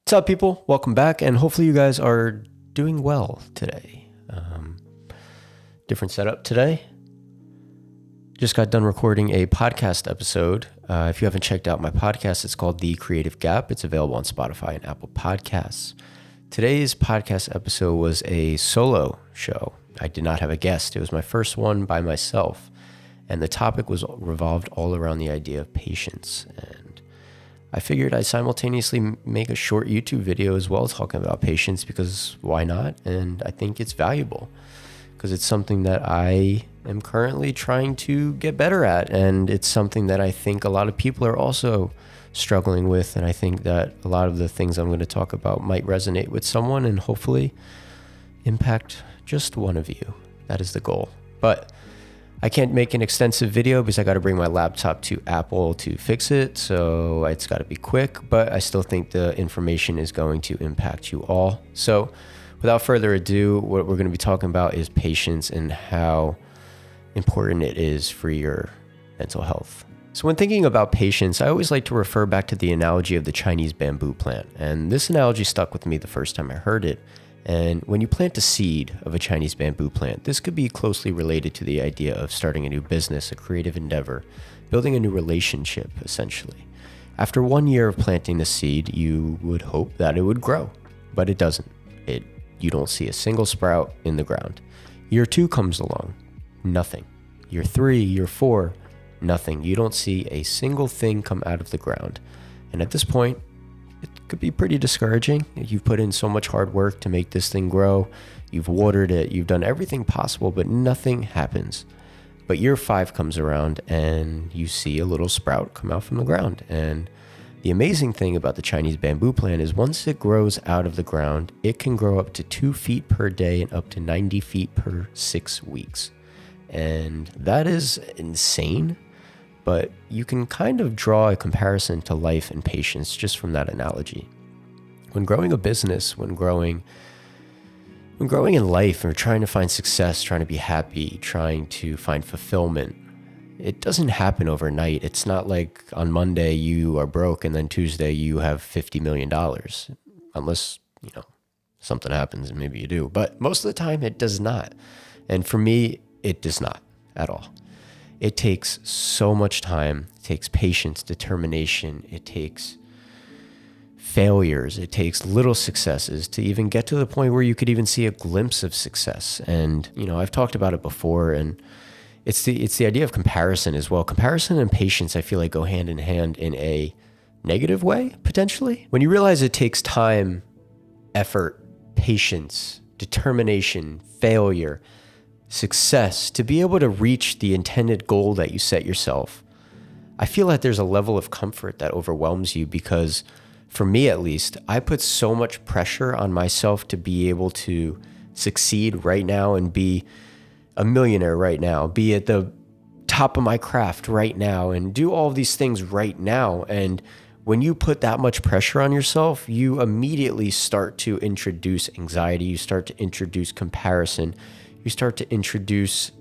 What's up, people? Welcome back, and hopefully you guys are doing well today. Different setup today. Just got done recording a podcast episode. If you haven't checked out my podcast, it's called The Creative Gap. It's available on Spotify and Apple Podcasts. Today's podcast episode was a solo show. I did not have a guest. It was my first one by myself, and the topic was revolved all around the idea of patience. And I figured I'd simultaneously make a short YouTube video as well talking about patience, because why not? And I think it's valuable because it's something that I am currently trying to get better at. And it's something that I think a lot of people are also struggling with. And I think that a lot of the things I'm going to talk about might resonate with someone and hopefully impact just one of you. That is the goal. But I can't make an extensive video because I got to bring my laptop to Apple to fix it. So it's got to be quick, but I still think the information is going to impact you all. So without further ado, what we're going to be talking about is patience and how important it is for your mental health. So when thinking about patience, I always like to refer back to the analogy of the Chinese bamboo plant. And this analogy stuck with me the first time I heard it. And when you plant a seed of a Chinese bamboo plant, this could be closely related to the idea of starting a new business, a creative endeavor, building a new relationship, essentially. After 1 year of planting the seed, you would hope that it would grow, but it doesn't. You don't see a single sprout in the ground. Year 2 comes along, nothing. Year 3, year 4, nothing. You don't see a single thing come out of the ground. And at this point, it could be pretty discouraging. You've put in so much hard work to make this thing grow. You've watered it. You've done everything possible, but nothing happens. But year 5 comes around and you see a little sprout come out from the ground. And the amazing thing about the Chinese bamboo plant is once it grows out of the ground, it can grow up to 2 feet per day and up to 90 feet per 6 weeks. And that is insane. But you can kind of draw a comparison to life and patience just from that analogy. When growing a business, when growing in life, or trying to find success, trying to be happy, trying to find fulfillment, it doesn't happen overnight. It's not like on Monday you are broke and then Tuesday you have $50 million. Unless, something happens and maybe you do. But most of the time it does not. And for me, it does not at all. It takes so much time. It takes patience, determination. It takes failures. It takes little successes to even get to the point where you could even see a glimpse of success. And, I've talked about it before, and it's the idea of comparison as well. Comparison and patience, I feel like, go hand in hand in a negative way, potentially. When you realize it takes time, effort, patience, determination, failure, success to be able to reach the intended goal that you set yourself, I feel like there's a level of comfort that overwhelms you, because for me at least, I put so much pressure on myself to be able to succeed right now and be a millionaire right now, be at the top of my craft right now, and do all of these things right now. And when you put that much pressure on yourself, you immediately start to introduce anxiety, you start to introduce comparison, you start to introduce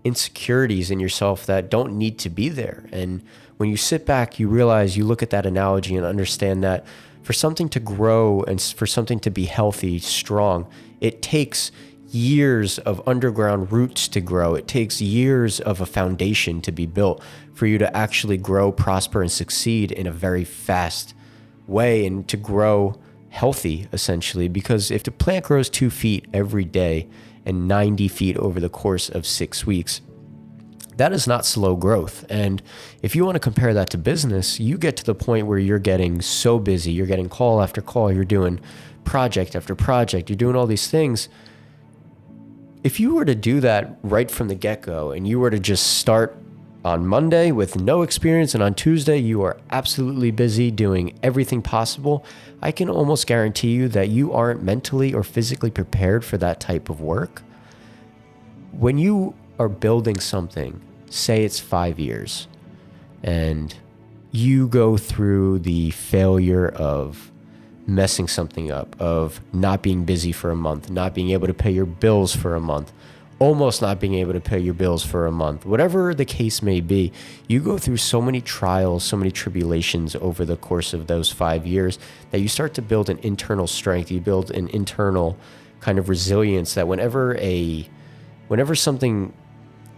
insecurities in yourself that don't need to be there. And when you sit back, you realize, you look at that analogy and understand that for something to grow and for something to be healthy, strong, it takes years of underground roots to grow. It takes years of a foundation to be built for you to actually grow, prosper, and succeed in a very fast way, and to grow healthy, essentially. Because if the plant grows 2 feet every day and 90 feet over the course of 6 weeks, that is not slow growth. And if you want to compare that to business, you get to the point where you're getting so busy, you're getting call after call, you're doing project after project, you're doing all these things. If you were to do that right from the get-go, and you were to just start on Monday with no experience, and on Tuesday you are absolutely busy doing everything possible, I can almost guarantee you that you aren't mentally or physically prepared for that type of work. When you are building something, say it's 5 years, and you go through the failure of messing something up, of not being busy for a month, not being able to pay your bills for a month, almost not being able to pay your bills for a month, whatever the case may be. You go through so many trials, so many tribulations over the course of those 5 years that you start to build an internal strength. You build an internal kind of resilience that whenever something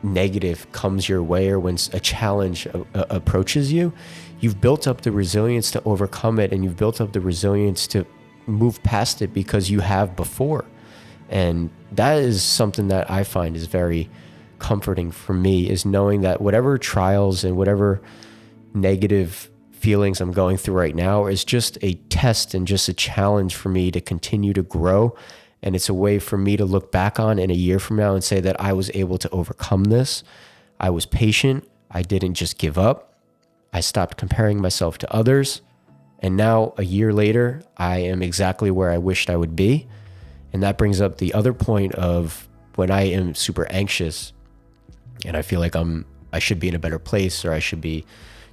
negative comes your way, or when a challenge approaches you, you've built up the resilience to overcome it, and you've built up the resilience to move past it because you have before. And that is something that I find is very comforting for me, is knowing that whatever trials and whatever negative feelings I'm going through right now is just a test and just a challenge for me to continue to grow. And it's a way for me to look back on in a year from now and say that I was able to overcome this. I was patient. I didn't just give up. I stopped comparing myself to others. And now, a year later, I am exactly where I wished I would be. And that brings up the other point of when I am super anxious and I feel like I should be in a better place, or I should be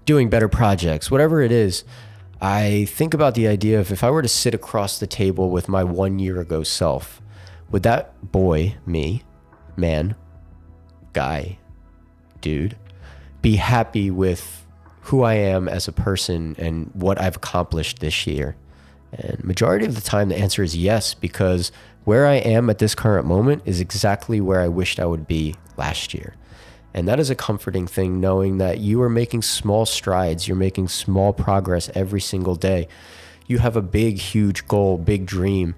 doing better projects, whatever it is. I think about the idea of, if I were to sit across the table with my 1 year ago self, would that boy, me, man, guy, dude, be happy with who I am as a person and what I've accomplished this year? And majority of the time, the answer is yes, because where I am at this current moment is exactly where I wished I would be last year. And that is a comforting thing, knowing that you are making small strides, you're making small progress every single day. You have a big, huge goal, big dream.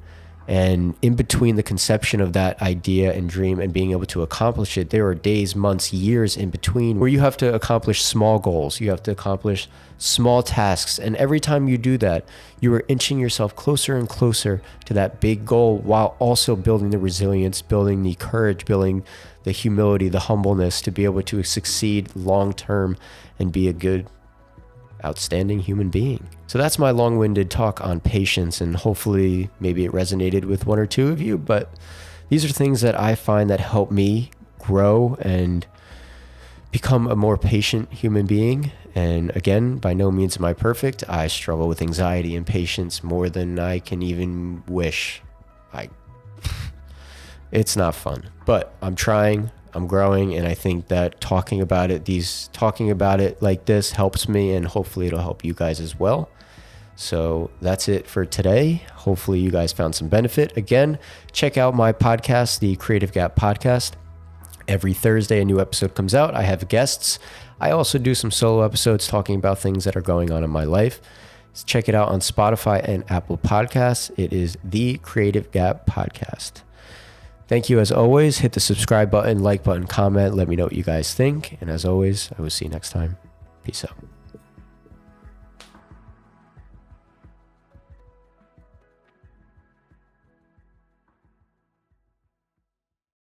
And in between the conception of that idea and dream and being able to accomplish it, there are days, months, years in between where you have to accomplish small goals. You have to accomplish small tasks. And every time you do that, you are inching yourself closer and closer to that big goal, while also building the resilience, building the courage, building the humility, the humbleness to be able to succeed long-term and be a good, outstanding human being. So that's my long-winded talk on patience, and hopefully maybe it resonated with one or two of you, but these are things that I find that help me grow and become a more patient human being. And again, by no means am I perfect. I struggle with anxiety and patience more than I can even wish. It's not fun, but I'm trying. I'm growing, and I think that talking about it like this helps me, and hopefully it'll help you guys as well. So that's it for today. Hopefully you guys found some benefit. Again, check out my podcast, the Creative Gap Podcast. Every Thursday, a new episode comes out. I have guests. I also do some solo episodes talking about things that are going on in my life. So check it out on Spotify and Apple Podcasts. It is the Creative Gap Podcast. Thank you as always. Hit the subscribe button, like button, comment. Let me know what you guys think. And as always, I will see you next time. Peace out.